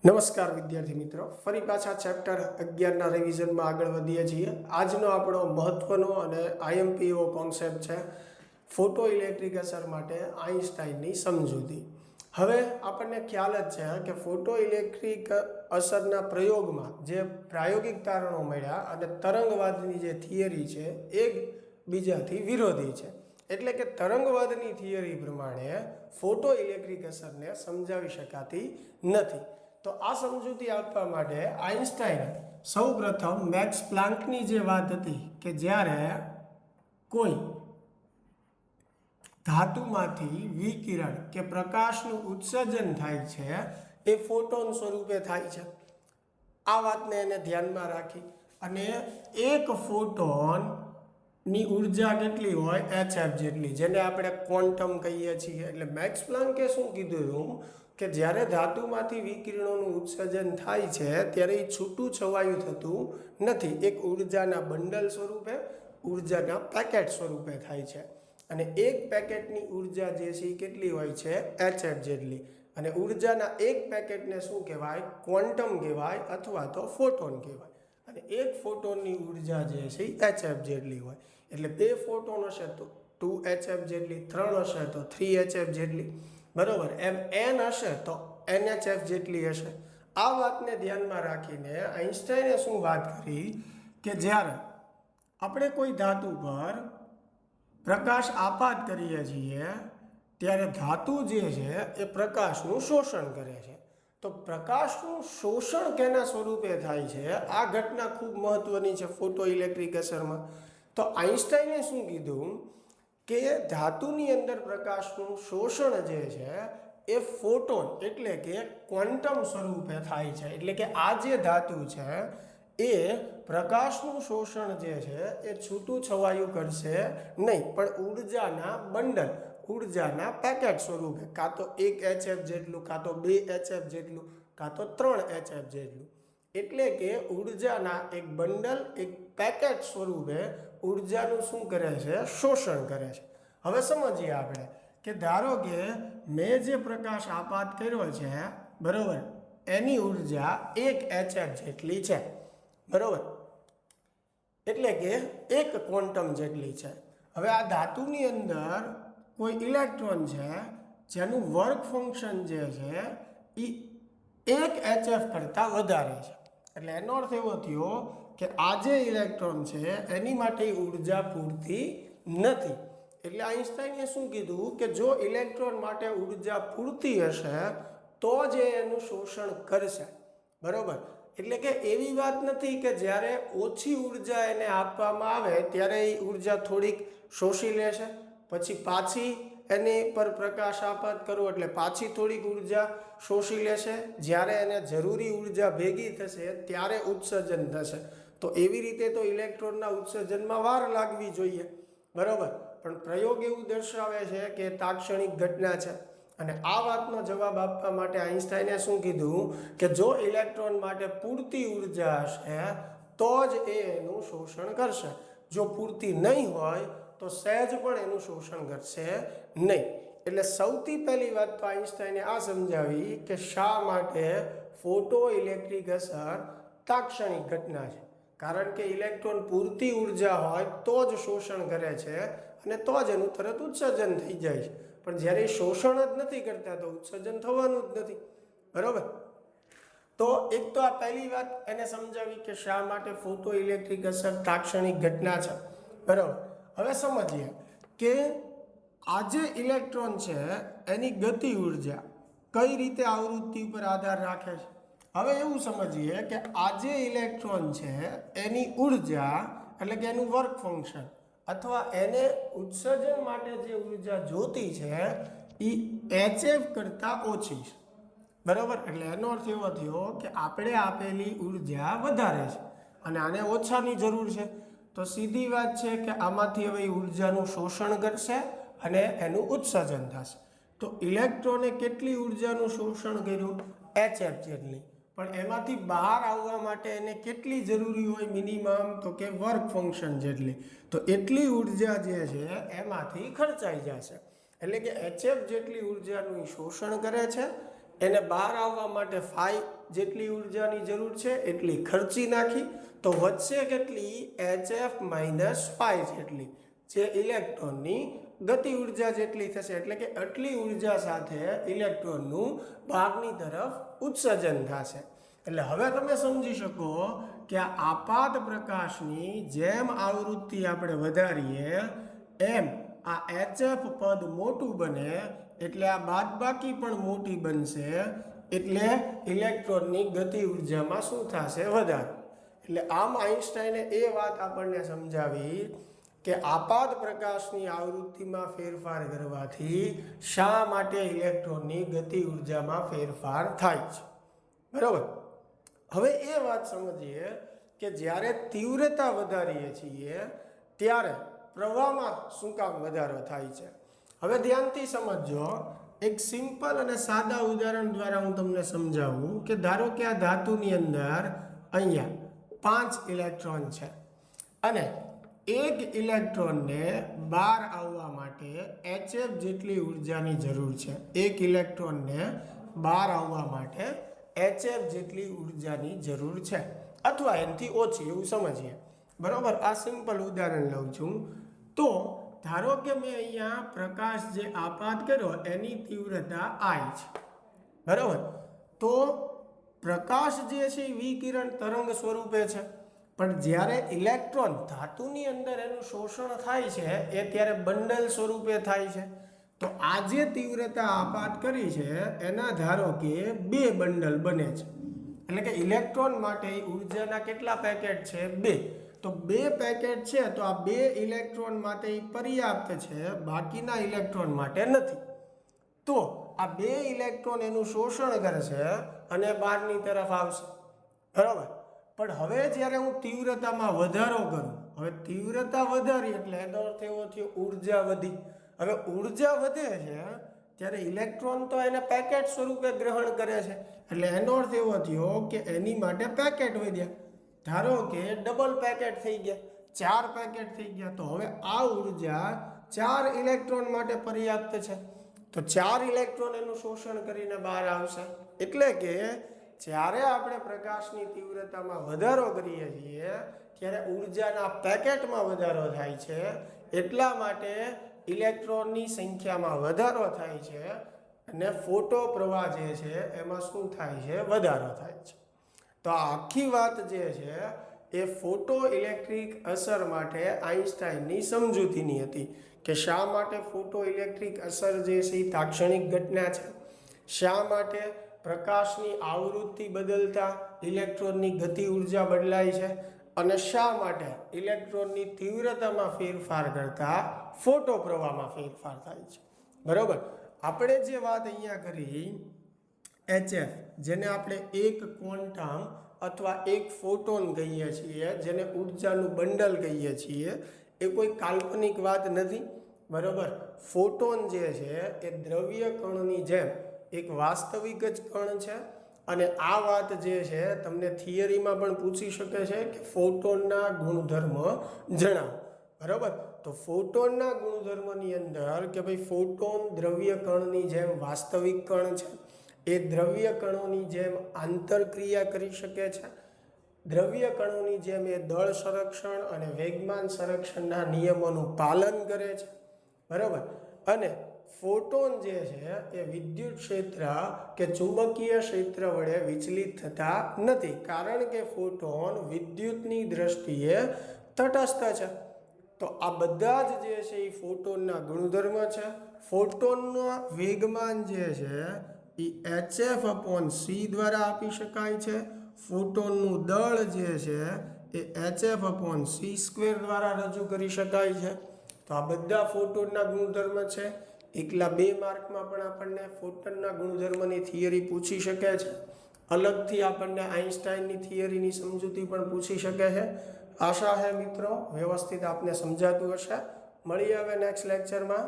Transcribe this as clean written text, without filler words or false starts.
નમસ્કાર વિદ્યાર્થી મિત્રો, ફરી પાછા ચેપ્ટર 11ના રિવિઝનમાં આગળ વધીએ છીએ. આજનો આપણો મહત્વનો અને આઈએમપી કોન્સેપ્ટ છે ફોટો ઇલેક્ટ્રિક અસર માટે આઇન્સ્ટાઈનની સમજૂતી. હવે આપણને ખ્યાલ જ છે કે ફોટો ઇલેક્ટ્રિક અસરના પ્રયોગમાં જે પ્રાયોગિક તારણો મળ્યા અને તરંગવાદની જે થિયરી છે એ બીજાથી વિરોધી છે. એટલે કે તરંગવાદની થિયરી પ્રમાણે ફોટો ઇલેક્ટ્રિક અસરને સમજાવી શકાતી નથી. તો આ સમજૂતી આપવા માટે આઇન્સ્ટાઈને સૌપ્રથમ મેક્સ પ્લાન્કની જે વાત હતી કે જ્યારે કોઈ ધાતુમાંથી વિકિરણ કે પ્રકાશનું ઉત્સર્જન થાય છે એ ફોટોન સ્વરૂપે થાય છે. આ વાતને એને ધ્યાનમાં રાખી અને એક ફોટોનની ઉર્જા કેટલી હોય? hf જેટલી, જેને આપણે ક્વોન્ટમ કહીએ છીએ. એટલે મેક્સ પ્લાન્કે શું કીધું કે જ્યારે ધાતુમાંથી વિકિરણોનું ઉત્સર્જન થાય છે ત્યારે એ છૂટું છવાયું થતું નથી. એક ઉર્જાના બંડલ સ્વરૂપે, ઉર્જાના પેકેટ સ્વરૂપે થાય છે. અને એક પેકેટની ઉર્જા જે છે એ કેટલી હોય છે? hf જેટલી. અને ઉર્જાના એક પેકેટને શું કહેવાય? ક્વોન્ટમ કહેવાય અથવા તો ફોટોન કહેવાય. અને એક ફોટોનની ઉર્જા જે છે એ hf જેટલી હોય. એટલે 2 ફોટોન હશે તો 2hf જેટલી, 3 હશે તો 3hf જેટલી, બરોબર. એમ n હશે તો nhf જેટલી હશે. આ વાતને ધ્યાનમાં રાખીને આઇન્સ્ટાઈને શું વાત કરી કે જ્યારે આપણે કોઈ ધાતુ પર પ્રકાશ આપાત કરીએ છીએ ત્યારે ધાતુ જે છે એ પ્રકાશનું શોષણ કરે છે. તો પ્રકાશનું શોષણ કેના સ્વરૂપે થાય છે? આ ઘટના ખૂબ મહત્વની છે ફોટો ઇલેક્ટ્રિક અસરમાં. તો આઇન્સ્ટાઈને શું કીધું કે ધાતુની અંદર પ્રકાશનું શોષણ જે છે એ ફોટોન એટલે કે ક્વોન્ટમ સ્વરૂપે થાય છે. એટલે કે આ જે ધાતુ છે એ પ્રકાશનું શોષણ જે છે એ છૂટું છવાયું કરશે નહીં, પણ ઉર્જાના બંડલ, ઉર્જાના પેકેટ સ્વરૂપે, કાં તો 1 hf જેટલું, કાં તો 2 hf જેટલું, કાં તો 3 hf જેટલું. એટલે કે ઉર્જાના એક બંડલ, એક પેકેટ સ્વરૂપે ઉર્જાનું શું કરે છે? શોષણ કરે છે. હવે સમજીએ આપણે કે ધારો કે મેં જે પ્રકાશ આપાત કર્યો છે, બરોબર, એની ઉર્જા 1 hf જેટલી છે, બરોબર, એટલે કે 1 ક્વોન્ટમ જેટલી છે. હવે આ ધાતુની અંદર કોઈ ઇલેક્ટ્રોન છે જેનું વર્ક ફંક્શન જે છે એ 1 hf કરતાં વધારે છે. એટલે એનો અર્થ એવો થયો કે આ જે ઇલેક્ટ્રોન છે એની માટે ઉર્જા પૂરતી નથી. એટલે આઇન્સ્ટાઈને શું કીધું કે જો ઇલેક્ટ્રોન માટે ઉર્જા પૂરતી હશે તો જ એનું શોષણ કરશે, બરોબર. એટલે કે એવી વાત નથી કે જ્યારે ઓછી ઉર્જા એને આપવામાં આવે ત્યારે એ ઉર્જા થોડીક શોષી લેશે, પછી પાછી એની પર પ્રકાશ આપાત કરો એટલે પાછી થોડીક ઉર્જા શોષી લેશે, જ્યારે એને જરૂરી ઉર્જા ભેગી થશે ત્યારે ઉત્સર્જન થશે. તો એવી રીતે તો ઇલેક્ટ્રોનના ઉત્સર્જનમાં વાર લાગવી જોઈએ, બરોબર. પણ પ્રયોગ એવું દર્શાવે છે કે તાત્ક્ષણિક ઘટના છે. અને આ વાતનો જવાબ આપવા માટે આઇન્સ્ટાઈને શું કીધું કે જો ઇલેક્ટ્રોન માટે પૂરતી ઉર્જા હશે તો જ એ એનું શોષણ કરશે. જો પૂરતી નહીં હોય તો સહેજ પણ એનું શોષણ કરશે નહીં. એટલે સૌથી પહેલી વાત તો આઇન્સ્ટાઈને આ સમજાવી કે શા માટે ફોટો ઇલેક્ટ્રિક અસર તાત્ક્ષણિક ઘટના છે. કારણ કે ઇલેક્ટ્રોન પૂરતી ઉર્જા હોય તો જ શોષણ કરે છે અને તો જ એનું તરત ઉત્સર્જન થઈ જાય છે. પણ જ્યારે શોષણ જ નથી કરતા તો ઉત્સર્જન થવાનું જ નથી, બરોબર. તો એક તો આ પહેલી વાત એને સમજાવી કે શા માટે ફોટો ઇલેક્ટ્રિક અસર તાત્ક્ષણિક ઘટના છે, બરોબર. હવે સમજીએ કે આ જે ઇલેક્ટ્રોન છે એની ગતિ ઉર્જા કઈ રીતે આવૃત્તિ ઉપર આધાર રાખે છે. હવે એવું સમજીએ કે આ જે ઇલેક્ટ્રોન છે એની ઉર્જા એટલે કે એનું વર્ક ફંક્શન અથવા એને ઉત્સર્જન માટે જે ઉર્જા જોતી છે એ hf કરતાં ઓછી છે, બરાબર. એટલે એનો અર્થ એવો થયો કે આપણે આપેલી ઉર્જા વધારે છે અને આને ઓછાની જરૂર છે. તો સીધી વાત છે કે આમાંથી હવે ઉર્જાનું શોષણ કરશે અને એનું ઉત્સર્જન થશે. તો ઇલેક્ટ્રોને કેટલી ઉર્જાનું શોષણ કર્યું? hf જેટલી. પણ એમાંથી બહાર આવવા માટે એને કેટલી જરૂરી હોય મિનિમમ? તો કે વર્ક ફંક્શન જેટલી. તો એટલી ઉર્જા જે છે એમાંથી ખર્ચાઈ જશે. એટલે કે hf જેટલી ઉર્જાનું શોષણ કરે છે, એને બહાર આવવા માટે 5 જેટલી ઉર્જાની જરૂર છે એટલી ખર્ચી નાખી, તો વધશે કેટલી? HF માઇનસ પાઈ જેટલી, જે ઇલેક્ટ્રોનની ગતિ ઉર્જા જેટલી થશે. એટલે કે આટલી ઉર્જા સાથે ઇલેક્ટ્રોનનું બહારની તરફ ઉત્સર્જન થશે. એટલે હવે તમે સમજી શકો કે આ આપાત પ્રકાશની જેમ આવૃત્તિ આપણે વધારીએ એમ આ HF પદ મોટું બને, એટલે આ બાદબાકી પણ મોટી બનશે, એટલે ઇલેક્ટ્રોનની ગતિ ઉર્જામાં શું થશે? વધારો. એટલે આમ આઈન્સ્ટાઈને એ વાત આપણને સમજાવી કે આપાત પ્રકાશની આવૃત્તિમાં ફેરફાર કરવાથી શા માટે ઇલેક્ટ્રોનની ગતિ ઉર્જામાં ફેરફાર થાય છે. બરાબર. હવે એ વાત સમજીએ કે જ્યારે તીવ્રતા વધારીએ છીએ ત્યારે પ્રવાહમાં શું કામ વધારો થાય છે. હવે ધ્યાનથી સમજો. એક સિમ્પલ અને સાદા ઉદાહરણ દ્વારા હું તમને સમજાવું કે ધારો કે આ ધાતુની અંદર અહીંયા 5 ઇલેક્ટ્રોન છે અને એક ઇલેક્ટ્રોનને બહાર આવવા માટે HF જેટલી ઉર્જાની જરૂર છે. એક ઇલેક્ટ્રોનને બહાર આવવા માટે HF જેટલી ઉર્જાની જરૂર છે, અથવા એનાથી ઓછી, એવું સમજીએ. બરાબર. આ સિમ્પલ ઉદાહરણ લઉં છું. તો ધારો કે મેં અહીંયા પ્રકાશ જે આપાત કર્યો એની તીવ્રતા I છે. બરાબર. તો પ્રકાશ જે છે એ વિકિરણ તરંગ સ્વરૂપે છે, પણ જ્યારે ઇલેક્ટ્રોન ધાતુની અંદર એનું શોષણ થાય છે એ ત્યારે બંડલ સ્વરૂપે થાય છે. તો આ જે તીવ્રતા આપાત કરી છે એના ધારો કે 2 બંડલ બને છે. એટલે કે ઇલેક્ટ્રોન માટે ઉર્જાના કેટલા પેકેટ છે? 2. તો 2 પેકેટ છે, તો આ 2 ઇલેક્ટ્રોન માટે પર્યાપ્ત છે, બાકીના ઇલેક્ટ્રોન માટે નથી. તો આ 2 ઇલેક્ટ્રોન એનું શોષણ કરશે અને બહારની તરફ આવશે. બરાબર. પણ હવે જ્યારે હું તીવ્રતામાં વધારો કરું, હવે તીવ્રતા વધારી એટલે એનો અર્થ એવો થયો ઉર્જા વધી. હવે ઉર્જા વધે છે ત્યારે ઇલેક્ટ્રોન તો એને પેકેટ સ્વરૂપે ગ્રહણ કરે છે, એટલે એનો અર્થ એવો થયો કે એની માટે પેકેટ વધ્યા. ધારો કે ડબલ પેકેટ થઈ ગયા, 4 પેકેટ થઈ ગયા. તો હવે આ ઉર્જા 4 ઇલેક્ટ્રોન માટે પર્યાપ્ત છે, તો 4 ઇલેક્ટ્રોન એનું શોષણ કરીને બહાર આવશે. એટલે કે જ્યારે આપણે પ્રકાશની તીવ્રતામાં વધારો કરીએ છીએ ત્યારે ઉર્જાના પેકેટમાં વધારો થાય છે, એટલા માટે ઇલેક્ટ્રોનની સંખ્યામાં વધારો થાય છે અને ફોટો પ્રવાહ જે છે એમાં શું થાય છે? વધારો થાય છે. તો આ આખી વાત જે છે એ ફોટો ઇલેક્ટ્રિક અસર માટે આઈન્સ્ટાઈનની સમજૂતીની હતી કે શા માટે ફોટો ઇલેક્ટ્રિક અસર જે છે એ તાક્ષણિક ઘટના છે, શા માટે પ્રકાશની આવૃત્તિ બદલતા ઇલેક્ટ્રોનની ગતિ ઉર્જા બદલાય છે, અને શા માટે ઇલેક્ટ્રોનની તીવ્રતામાં ફેરફાર કરતા ફોટો પ્રવાહમાં ફેરફાર થાય છે. બરાબર. આપણે જે વાત અહીંયા કરી HF, જેને આપણે એક ક્વોન્ટમ અથવા એક ફોટોન કહીએ છીએ, જેને ઉર્જાનું બંડલ કહીએ છીએ, એ કોઈ કાલ્પનિક વાત નથી. બરાબર. ફોટોન જે છે એ દ્રવ્ય કણની જેમ એક વાસ્તવિક જ કણ છે, અને આ વાત જે છે તમને થિયરીમાં પણ પૂછી શકે છે કે ફોટોનના ગુણધર્મ જણાવો. બરાબર. તો ફોટોનના ગુણધર્મની અંદર કે ભાઈ ફોટોન દ્રવ્ય કણની જેમ વાસ્તવિક કણ છે, એ દ્રવ્ય કણોની જેમ આંતરક્રિયા કરી શકે છે, દ્રવ્ય કણોની જેમ એ દળ સંરક્ષણ અને વેગમાન સંરક્ષણના નિયમોનું પાલન કરે છે. બરાબર. અને ફોટોન જે છે એ વિદ્યુત ક્ષેત્ર કે ચુંબકીય ક્ષેત્ર વડે વિચલિત થતા નથી, કારણ કે ફોટોન વિદ્યુતની દ્રષ્ટિએ તટસ્થ છે. તો આ બધા જ જે છે એ ફોટોનના ગુણધર્મ છે. ફોટોનના વેગમાન જે છે એ HF/c દ્વારા આપી શકાય છે. ફોટોનનું દળ જે છે એ HF/c² દ્વારા રજૂ કરી શકાય છે. તો આ બધા ફોટોનના ગુણધર્મ છે. એકલા 2 માર્કમાં પણ આપણને ફોટોનના ગુણધર્મની થિયરી પૂછી શકે છે. અલગથી આપણને આઈન્સ્ટાઈનની થિયરીની સમજૂતી પણ પૂછી શકે છે. આશા છે મિત્રો વ્યવસ્થિત આપને સમજાતું હશે. મળીએ હવે નેક્સ્ટ લેક્ચરમાં.